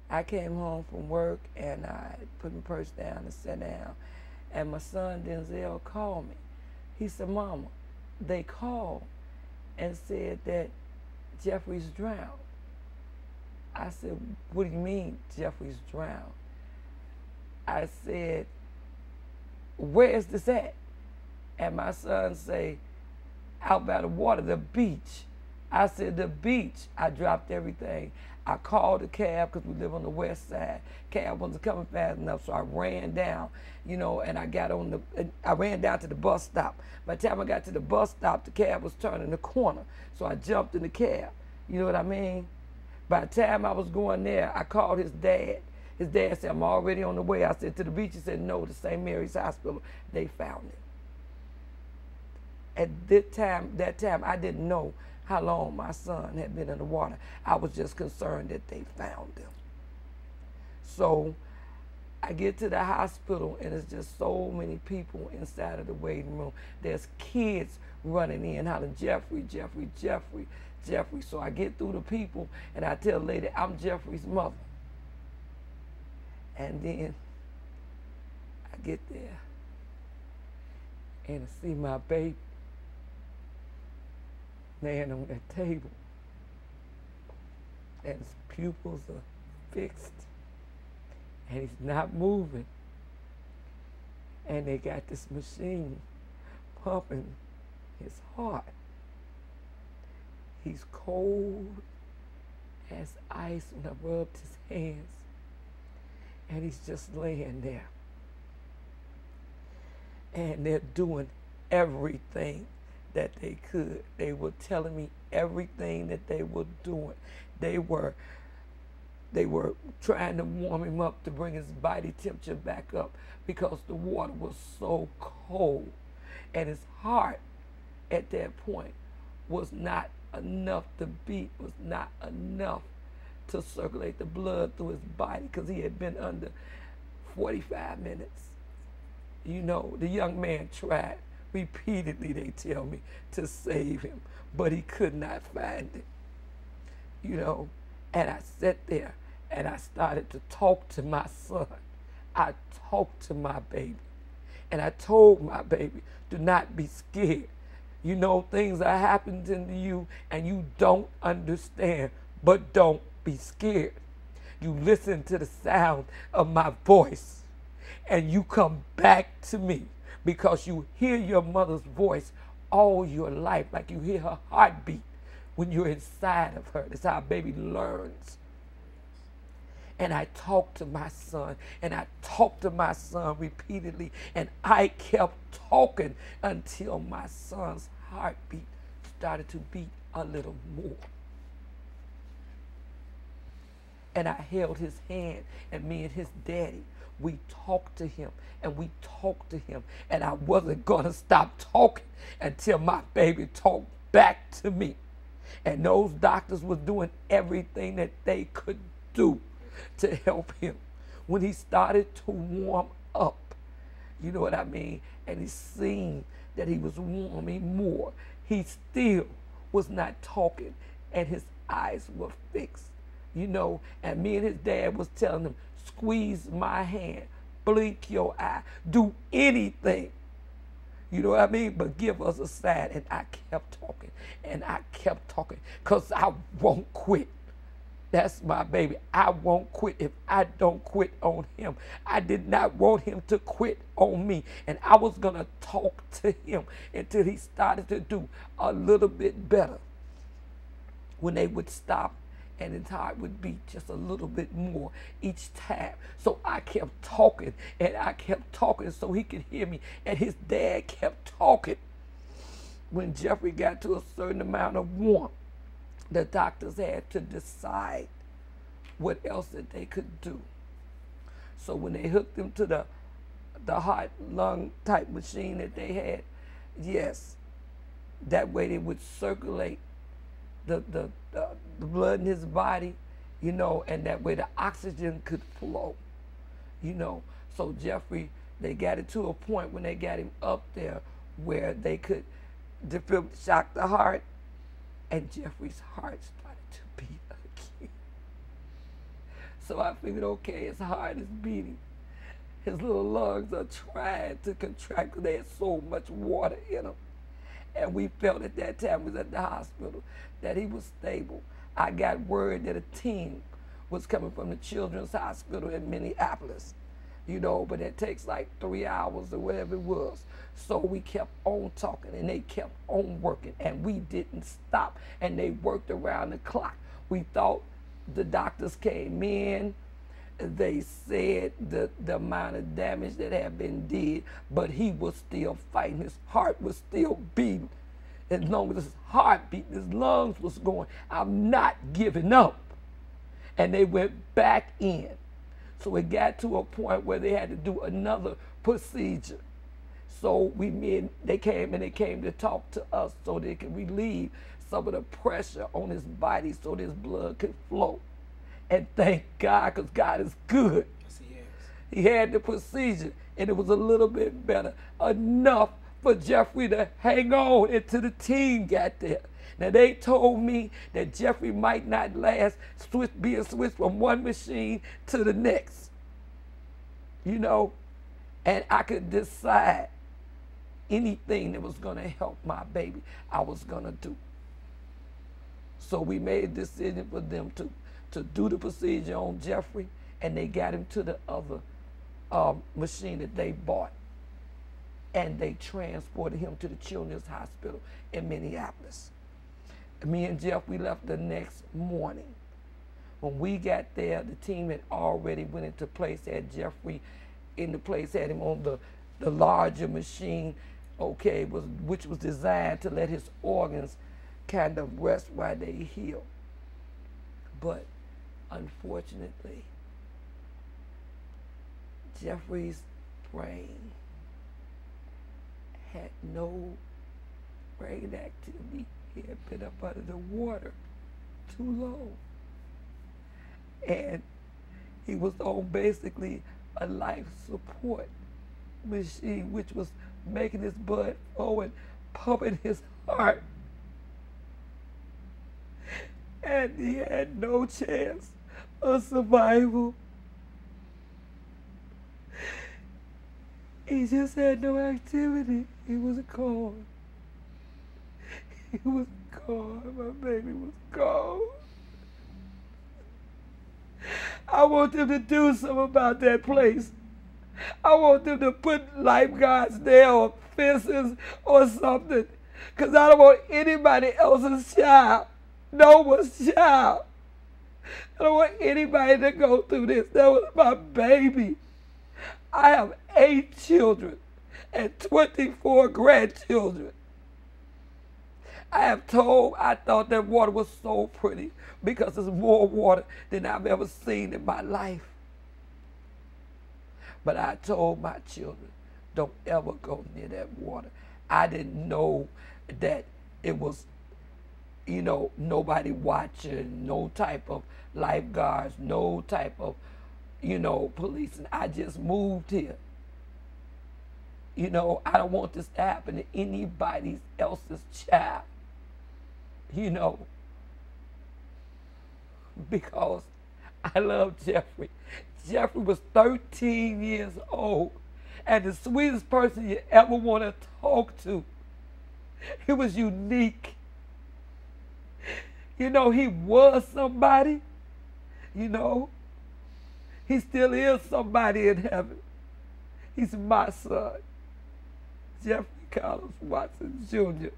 I came home from work and I put my purse down and sat down. And my son Denzel called me. He said, Mama, they called and said that Jeffrey's drowned. I said, what do you mean Jeffrey's drowned? I said, where is this at? And my son say, out by the water, the beach. I said, the beach. I dropped everything. I called a cab because we live on the west side. Cab wasn't coming fast enough, so I ran down, and I ran down to the bus stop. By the time I got to the bus stop, the cab was turning the corner, so I jumped in the cab. You know what I mean? By the time I was going there, I called his dad. His dad said, I'm already on the way. I said, to the beach? He said, no, to St. Mary's Hospital. They found him. At that time, I didn't know how long my son had been in the water. I was just concerned that they found him. So I get to the hospital, and there's just so many people inside of the waiting room. There's kids running in, hollering, Jeffrey, Jeffrey, Jeffrey, Jeffrey. So I get through the people, and I tell the lady, I'm Jeffrey's mother. And then I get there, and I see my baby laying on that table, and his pupils are fixed, and he's not moving. And they got this machine pumping his heart. He's cold as ice when I rubbed his hands, and he's just laying there. And they're doing everything that they could. They were telling me everything that they were doing. They were trying to warm him up to bring his body temperature back up because the water was so cold. And his heart at that point was not enough to beat, was not enough to circulate the blood through his body because he had been under 45 minutes. The young man tried repeatedly, they tell me, to save him, but he could not find it. And I sat there and I started to talk to my son. I talked to my baby, and I told my baby, do not be scared. Things are happening to you and you don't understand, but don't be scared. You listen to the sound of my voice and you come back to me, because you hear your mother's voice all your life, like you hear her heartbeat when you're inside of her. That's how a baby learns. And I talked to my son, and I talked to my son repeatedly, and I kept talking until my son's heartbeat started to beat a little more. And I held his hand, and me and his daddy, we talked to him, and we talked to him, and I wasn't gonna stop talking until my baby talked back to me. And those doctors were doing everything that they could do to help him. When he started to warm up, you know what I mean, and he seen that he was warming more, he still was not talking, and his eyes were fixed, and me and his dad was telling him, squeeze my hand, blink your eye, do anything, you know what I mean, but give us a sign. And I kept talking, and I kept talking, because I won't quit. That's my baby. I won't quit if I don't quit on him. I did not want him to quit on me, and I was going to talk to him until he started to do a little bit better. When they would stop, and his heart would beat just a little bit more each time. So I kept talking, and I kept talking so he could hear me, and his dad kept talking. When Jeffrey got to a certain amount of warmth, the doctors had to decide what else that they could do. So when they hooked him to the heart lung type machine that they had, yes, that way they would circulate the blood in his body, and that way the oxygen could flow, So Jeffrey, they got it to a point when they got him up there where they could shock the heart, and Jeffrey's heart started to beat again. So I figured, okay, his heart is beating. His little lungs are trying to contract because they had so much water in them. And we felt at that time, we was at the hospital, that he was stable. I got word that a team was coming from the Children's Hospital in Minneapolis, but it takes like 3 hours or whatever it was. So we kept on talking and they kept on working and we didn't stop and they worked around the clock. We thought the doctors came in, they said the amount of damage that had been did, but he was still fighting. His heart was still beating. As long as his heart beat, his lungs was going, I'm not giving up. And they went back in. So it got to a point where they had to do another procedure. So they came to talk to us so they could relieve some of the pressure on his body so this blood could flow. And thank God, because God is good. Yes, he is. He had the procedure, and it was a little bit better. Enough for Jeffrey to hang on until the team got there. Now, they told me that Jeffrey might not last being switched from one machine to the next. And I could decide anything that was going to help my baby, I was going to do. So we made a decision for them to do the procedure on Jeffrey, and they got him to the other machine that they bought. And they transported him to the Children's Hospital in Minneapolis. Me and Jeff, we left the next morning. When we got there, the team had already went into place, had Jeffrey in the place, had him on the larger machine, which was designed to let his organs kind of rest while they heal. But unfortunately, Jeffrey's brain had no brain activity. He had been up under the water too long. And he was on basically a life support machine, which was making his blood flow and pumping his heart. And he had no chance of survival. He just had no activity. He was gone. He was gone. My baby was gone. I want them to do something about that place. I want them to put lifeguards there or fences or something, because I don't want anybody else's child, no one's child. I don't want anybody to go through this. That was my baby. I have 8 children and 24 grandchildren. I thought that water was so pretty because it's more water than I've ever seen in my life. But I told my children, don't ever go near that water. I didn't know that it was, nobody watching, no type of lifeguards, no type of, police. And I just moved here. I don't want this to happen to anybody else's child. Because I love Jeffrey. Jeffrey was 13 years old and the sweetest person you ever want to talk to. He was unique. He was somebody. He still is somebody in heaven. He's my son, Jeffery Watson Jr.